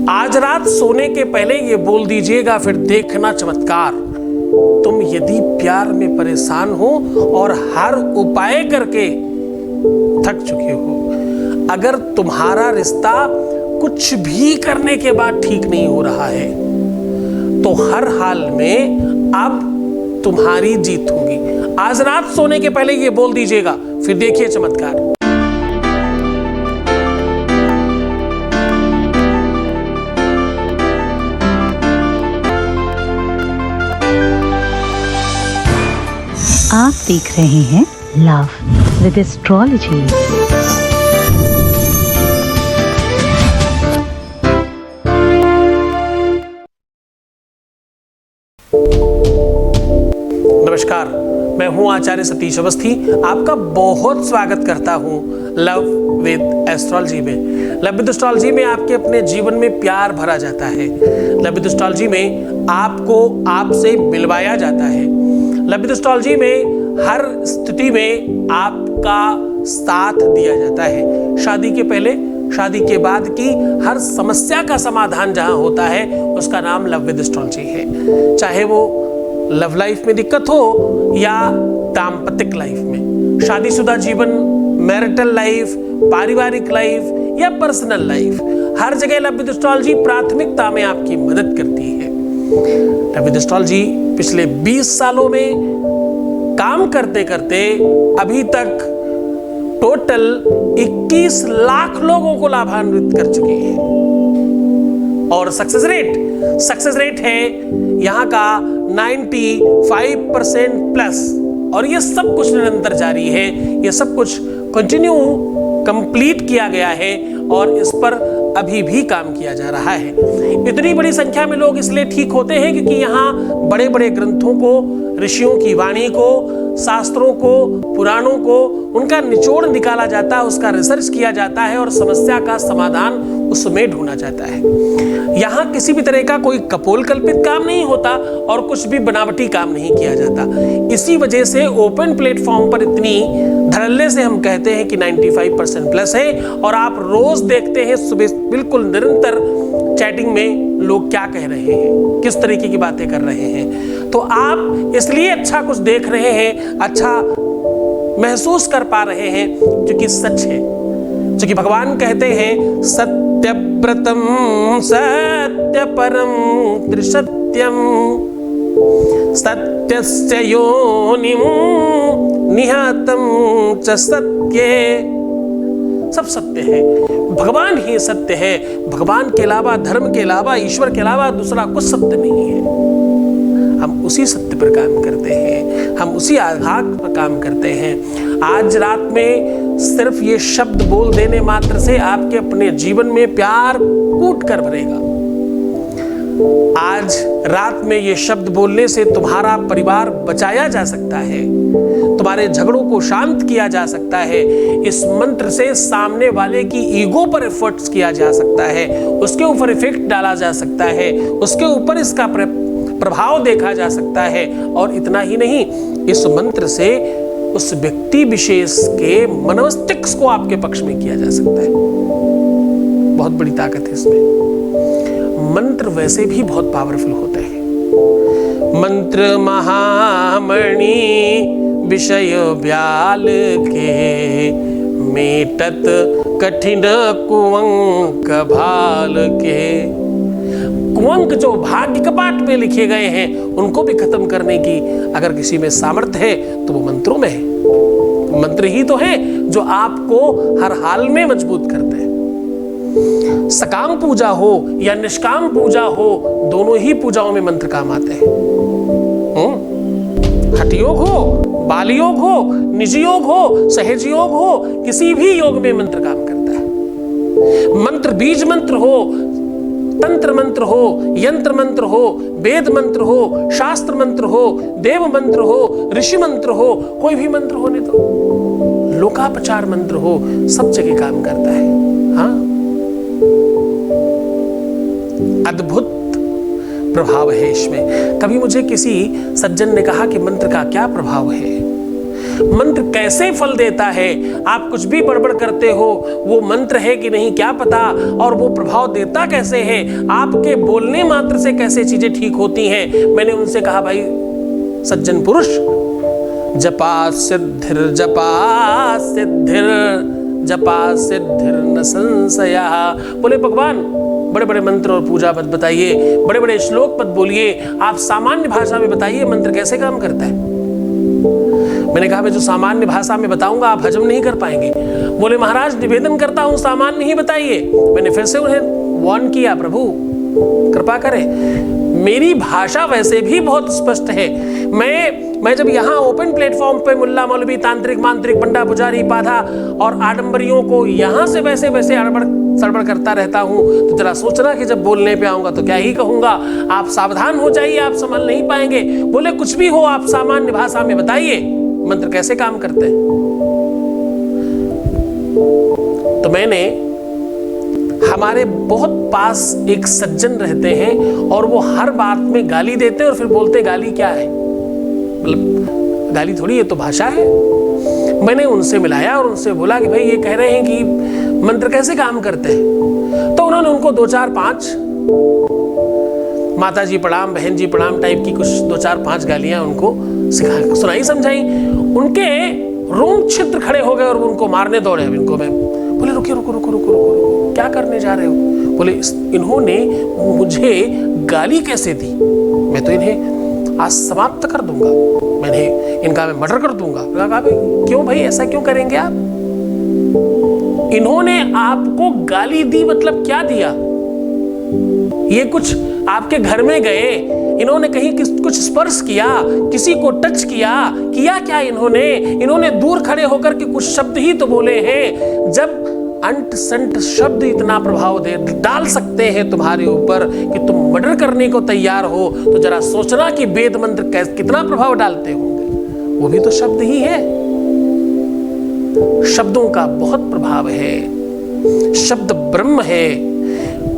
आज रात सोने के पहले ये बोल दीजिएगा, फिर देखना चमत्कार। तुम यदि प्यार में परेशान हो और हर उपाय करके थक चुके हो, अगर तुम्हारा रिश्ता कुछ भी करने के बाद ठीक नहीं हो रहा है, तो हर हाल में अब तुम्हारी जीत होगी। आज रात सोने के पहले ये बोल दीजिएगा, फिर देखिए चमत्कार। आप देख रहे हैं लव विद एस्ट्रोलॉजी। नमस्कार, मैं हूं आचार्य सतीश अवस्थी। आपका बहुत स्वागत करता हूं लव विद एस्ट्रोलॉजी में। लव विद एस्ट्रोलॉजी में आपके अपने जीवन में प्यार भरा जाता है। लव विद एस्ट्रोलॉजी में आपको आपसे मिलवाया जाता है। लव विद एस्ट्रोलॉजी में हर स्थिति में आपका साथ दिया जाता है। शादी के पहले, शादी के बाद की हर समस्या का समाधान जहां होता है, उसका नाम लव विद एस्ट्रोलॉजी है। चाहे वो लव लाइफ में दिक्कत हो या दाम्पत्य लाइफ में, शादीशुदा जीवन, मैरिटल लाइफ, पारिवारिक लाइफ या पर्सनल लाइफ, हर जगह लव विद एस्ट्रोलॉजी प्राथमिकता में आपकी मदद करती है। लव विद एस्ट्रोलॉजी पिछले 20 सालों में काम करते करते अभी तक टोटल 21 लाख लोगों को लाभान्वित कर चुकी है। और सक्सेस रेट है यहाँ का 95% प्लस। और ये सब कुछ निरंतर जारी है, ये सब कुछ कंटिन्यू कंप्लीट किया गया है और इस पर अभी भी काम किया जा रहा है। इतनी बड़ी संख्या में लोग इसलिए ठीक होते हैं क्योंकि यहाँ बड़े बड़े ग्रंथों को, ऋषियों की वाणी को, शास्त्रों को, पुराणों को, उनका निचोड़ निकाला जाता है, उसका रिसर्च किया जाता है और समस्या का समाधान उसमें ढूंढा जाता है। यहाँ किसी भी तरह का कोई कपोल कल्पित काम नहीं होता और कुछ भी बनावटी काम नहीं किया जाता। इसी वजह से ओपन प्लेटफॉर्म पर इतनी धड़ल्ले से हम कहते हैं कि 95% प्लस है। और आप रोज देखते हैं सुबह बिल्कुल निरंतर चैटिंग में लोग क्या कह रहे हैं, किस तरीके की बातें कर रहे हैं। तो आप इसलिए अच्छा कुछ देख रहे हैं, अच्छा महसूस कर पा रहे हैं क्योंकि सच है। क्योंकि भगवान कहते हैं सत्यव्रतम सत्य परम त्रिसत्यम सत्यस्य योनिम निहतम च सत्ये। सब सत्य है, भगवान ही सत्य है। भगवान के अलावा, धर्म के अलावा, ईश्वर के अलावा दूसरा कुछ सत्य नहीं है। हम उसी सत्य पर काम करते हैं, हम उसी आधार पर काम करते हैं। आज रात में सिर्फ ये शब्द बोल देने मात्र से आपके अपने जीवन में प्यार कूट कर भरेगा। आज रात में ये शब्द बोलने से तुम्हारा परिवार बचाया जा सकता है, तुम्हारे झगड़ों को शांत किया जा सकता है। इस मंत्र से सामने वाले की ईगो पर एफर्ट्स किया जा सकता है, उसके ऊपर इफेक्ट डाला जा सकता है, उसके ऊपर इसका प्रभाव देखा जा सकता है। और इतना ही नहीं, इस मंत्र से उस व्यक्ति विशेष के मनोस्टिक्स को आपके पक्ष में किया जा सकता है। बहुत बड़ी ताकत है इसमें। मंत्र वैसे भी बहुत पावरफुल होते हैं। मंत्र महामणि विषय ब्याल के, मेटत कठिन कुंवक भाल के। कुंवक जो भाग्य कपाट में लिखे गए हैं, उनको भी खत्म करने की अगर किसी में सामर्थ्य है तो वो मंत्रों में है। मंत्र ही तो है जो आपको हर हाल में मजबूत करते हैं। सकाम पूजा हो या निष्काम पूजा हो, दोनों ही पूजाओं में मंत्र काम आते हैं। हठ योग हो, बाल योग हो, निज योग हो, सहज योग हो, किसी भी योग में मंत्र काम करता है। मंत्र बीज मंत्र हो, तंत्र मंत्र हो, यंत्र मंत्र हो, वेद मंत्र हो, शास्त्र मंत्र हो, देव मंत्र हो, ऋषि मंत्र हो, कोई भी मंत्र होने तो, लोकापचार मंत्र हो, सब जगह काम करता है। हाँ, अद्भुत प्रभाव है इसमें। कभी मुझे किसी सज्जन ने कहा कि मंत्र का क्या प्रभाव है, मंत्र कैसे फल देता है, आप कुछ भी बड़बड़ करते हो, वो मंत्र है कि नहीं क्या पता, और वो प्रभाव देता कैसे है, आपके बोलने मात्र से कैसे चीजें ठीक होती हैं। मैंने उनसे कहा भाई सज्जन पुरुष, जपा सिद्धिर न संशया। बोले भगवान बड़े बड़े मंत्र और पूजा मत बताइए, बड़े बड़े श्लोक मत बोलिए, आप सामान्य भाषा में बताइए मंत्र कैसे काम करता है। मैंने कहा मैं जो सामान्य भाषा में बताऊंगा आप हजम नहीं कर पाएंगे। बोले महाराज निवेदन करता हूं सामान्य ही बताइए। मैंने फिर से उन्हें वार्न किया, प्रभु कृपा करें, मेरी भाषा वैसे भी बहुत स्पष्ट है। मैं जब यहाँ ओपन प्लेटफॉर्म पे मुल्ला मौलवी तांत्रिक मांत्रिक पंडा पुजारी पाधा और आडंबरियों को यहाँ से वैसे वैसे अड़बड़ सड़बड़ करता रहता हूँ, तो जरा सोचना कि जब बोलने पे आऊंगा तो क्या ही कहूंगा। आप सावधान हो जाइए, आप संभल नहीं पाएंगे। बोले कुछ भी हो आप सामान्य भाषा में बताइए मंत्र कैसे काम करते हैं। तो मैंने, हमारे बहुत पास एक सज्जन रहते हैं और वो हर बात में गाली देते हैं और फिर बोलते गाली क्या है, मतलब गाली थोड़ी, ये तो भाषा है। मैंने उनसे मिलाया और उनसे बोला कि भाई ये कह रहे हैं कि मंत्र कैसे काम करते हैं। तो उन्होंने उनको 2 4 5 माता जी प्रणाम, बहन जी प्रणाम टाइप की कुछ 2 4 5 गालियां उनको सिखा सुनाई समझाई। उनके रोम छिद्र खड़े हो गए और उनको मारने दौड़े। इनको मैं बोले रुकिए, रुको रुको रुको रुको, क्या करने जा रहे हो। बोले इन्होंने मुझे गाली कैसे दी, मैं तो इन्हें आज समाप्त कर दूंगा, इनका मैं मर्डर कर दूंगा। कहा क्यों भाई, ऐसा क्यों करेंगे आप, इन्होंने आपको गाली दी मतलब क्या दिया। ये कुछ आपके घर में गए, इन्होंने कहीं कुछ स्पर्श किया, किसी को टच किया क्या इन्होंने दूर खड़े होकर के कुछ शब्द ही तो बोले हैं। जब अंट संट शब्द इतना प्रभाव डाल सकते हैं तुम्हारे ऊपर कि तुम मर्डर करने को तैयार हो, तो जरा सोचना कि वेद मंत्र कितना प्रभाव डालते होंगे। वो भी तो शब्द ही है, शब्दों का बहुत प्रभाव है, शब्द ब्रह्म है।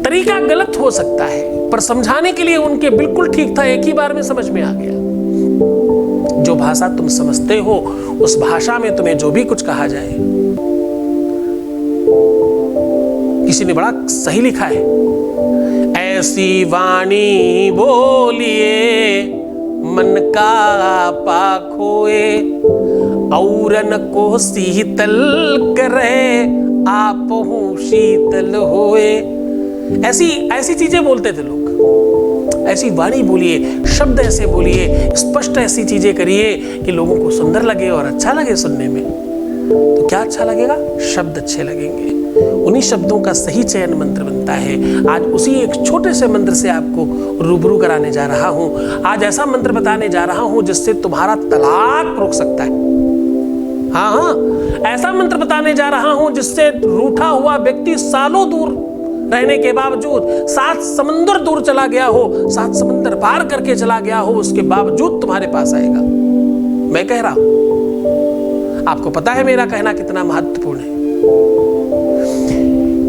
तरीका गलत हो सकता है पर समझाने के लिए उनके बिल्कुल ठीक था, एक ही बार में समझ में आ गया। जो भाषा तुम समझते हो उस भाषा में तुम्हें जो भी कुछ कहा जाए, किसी ने बड़ा सही लिखा है, ऐसी वाणी बोलिए मन का पाखोए, औरन को शीतल करे आपहु शीतल होए। ऐसी चीजें बोलते थे लोग। ऐसी वाणी बोलिए, शब्द ऐसे बोलिए, स्पष्ट ऐसी चीजें करिए कि लोगों को सुंदर लगे और अच्छा लगे सुनने में। तो क्या अच्छा लगेगा, शब्द अच्छे लगेंगे। उन्हीं शब्दों का सही चयन मंत्र बनता है। आज उसी एक छोटे से मंत्र से आपको रूबरू कराने जा रहा हूं। आज ऐसा मंत्र बताने जा रहा हूं जिससे तुम्हारा तलाक रुक सकता है। हाँ, ऐसा मंत्र बताने जा रहा हूं जिससे रूठा हुआ व्यक्ति सालों दूर रहने के बावजूद, 7 समंदर दूर चला गया हो, 7 समंदर पार करके चला गया हो, उसके बावजूद तुम्हारे पास आएगा। मैं कह रहा हूं, आपको पता है मेरा कहना कितना महत्वपूर्ण है।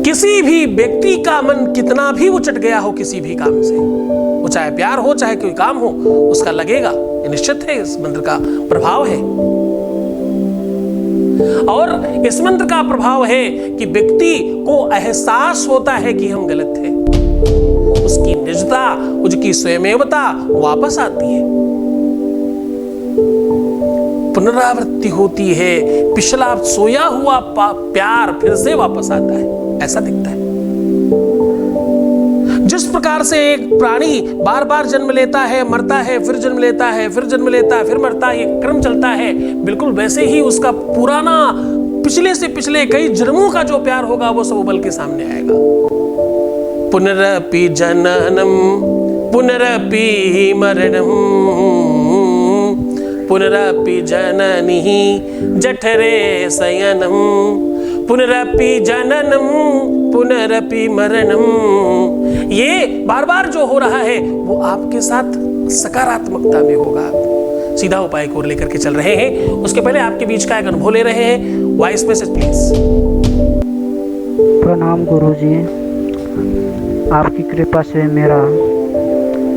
किसी भी व्यक्ति का मन कितना भी उचट गया हो किसी भी काम से, वो चाहे प्यार हो चाहे कोई काम हो, उसका लगेगा, ये निश्चित है, इस मंत्र का प्रभाव है। और इस मंत्र का प्रभाव है कि व्यक्ति को एहसास होता है कि हम गलत हैं, उसकी निजता, उसकी स्वयमेवता वापस आती है, पुनरावृत्ति होती है, पिछला सोया हुआ प्यार फिर से वापस आता है, ऐसा दिखता है। जिस प्रकार से एक प्राणी बार बार जन्म लेता है, मरता है, फिर जन्म लेता है, फिर जन्म लेता है, फिर मरता है, ये क्रम चलता है, बिल्कुल वैसे ही उसका पुराना पिछले से पिछले कई जन्मों का जो प्यार होगा वो सब उबल के सामने आएगा। पुनरपि जननम पुनरपि मरणम पुनरपि जननी जठरे शयनम पुनरपि जननम पुनरपि मरणम। ये बार बार जो हो रहा है वो आपके साथ सकारात्मकता में होगा। सीधा उपाय को लेकर के चल रहे हैं, उसके पहले आपके बीच का एक अनुभव ले रहे हैं। Voice message please. प्रणाम गुरुजी, आपकी कृपा से मेरा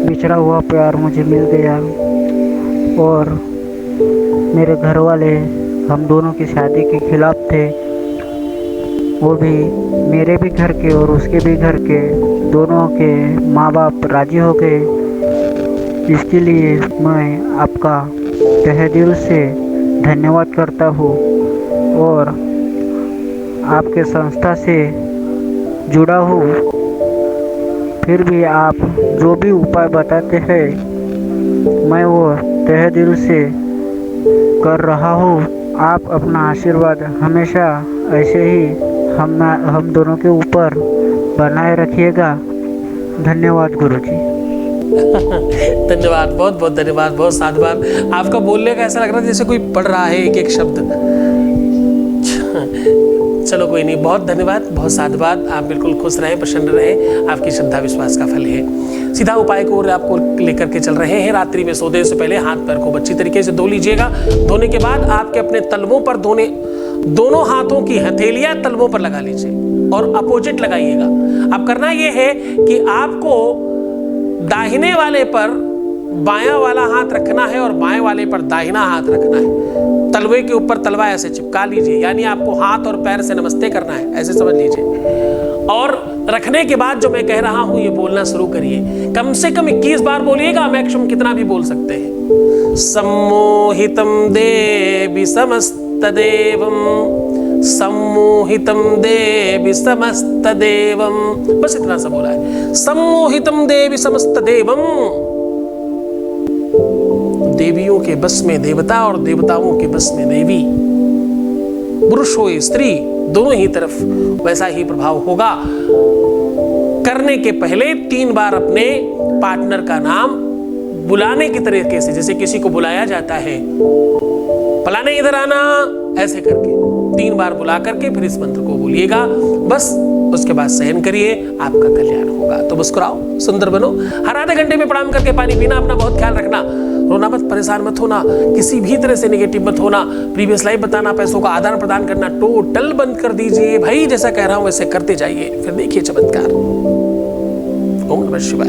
बिछड़ा हुआ प्यार मुझे मिल गया और मेरे घर वाले हम दोनों की शादी के खिलाफ थे। वो भी मेरे भी घर के और उसके भी घर के, दोनों के माँ बाप राजी हो गए। इसके लिए मैं आपका तहे दिल से धन्यवाद करता हूँ और आपके संस्था से जुड़ा हूँ। फिर भी आप जो भी उपाय बताते हैं मैं वो तहे दिल से कर रहा हूँ। आप अपना आशीर्वाद हमेशा ऐसे ही हम दोनों के ऊपर बनाए रखिएगा। धन्यवाद गुरुजी। धन्यवाद, बहुत बहुत धन्यवाद, बहुत साधुवाद। आपका बोलने का ऐसा लग रहा है जैसे कोई पढ़ रहा है एक एक शब्द। चलो कोई नहीं, बहुत धन्यवाद, बहुत साधुवाद। आप बिल्कुल खुश रहें, प्रसन्न रहें, आपकी श्रद्धा विश्वास का फल है। सीधा उपाय को आपको लेकर के चल रहे हैं। रात्रि में सोने से पहले हाथ पैर को अच्छी तरीके से धो लीजिएगा। धोने के बाद आपके अपने तलवों पर दोनों हाथों की हथेलियां तलवों पर लगा लीजिए और अपोजिट लगाइएगा। अब करना यह है कि आपको दाहिने वाले पर बायां वाला हाथ रखना है और बाएं वाले पर दाहिना हाथ रखना है। तलवे के ऊपर तलवा ऐसे चिपका लीजिए, यानी आपको हाथ और पैर से नमस्ते करना है, ऐसे समझ लीजिए। और रखने के बाद जो मैं कह रहा हूं ये बोलना शुरू करिए। कम से कम 21 बार बोलिएगा, मैक्सिमम कितना भी बोल सकते हैं। सम्मोहितम देवी समस्तदेवम, सम्मोहितम देवी समस्तदेवम, बस इतना सा बोला है। सम्मोहितम देवी समस्तदेवम, देवियों के बस में देवता और देवताओं के बस में देवी। पुरुष हो स्त्री, दोनों ही तरफ वैसा ही प्रभाव होगा। करने के पहले 3 बार अपने पार्टनर का नाम बुलाने की तरीके से, जैसे किसी को बुलाया जाता है, फलाने इधर आना, ऐसे करके 3 बार बुला करके फिर इस मंत्र को बोलिएगा। बस उसके बाद सहन करिए, आपका कल्याण होगा। तो मुस्कुराओ, सुंदर बनो। हर आधे घंटे में प्रणाम करके पानी पीना। अपना बहुत ख्याल रखना, रोना मत, परेशान मत होना, किसी भी तरह से नेगेटिव मत होना। प्रीवियस लाइफ बताना, पैसों का आदान प्रदान करना टोटल बंद कर दीजिए भाई। जैसा कह रहा हूं वैसे करते जाइए, फिर देखिए चमत्कार। ओम नमः शिवाय।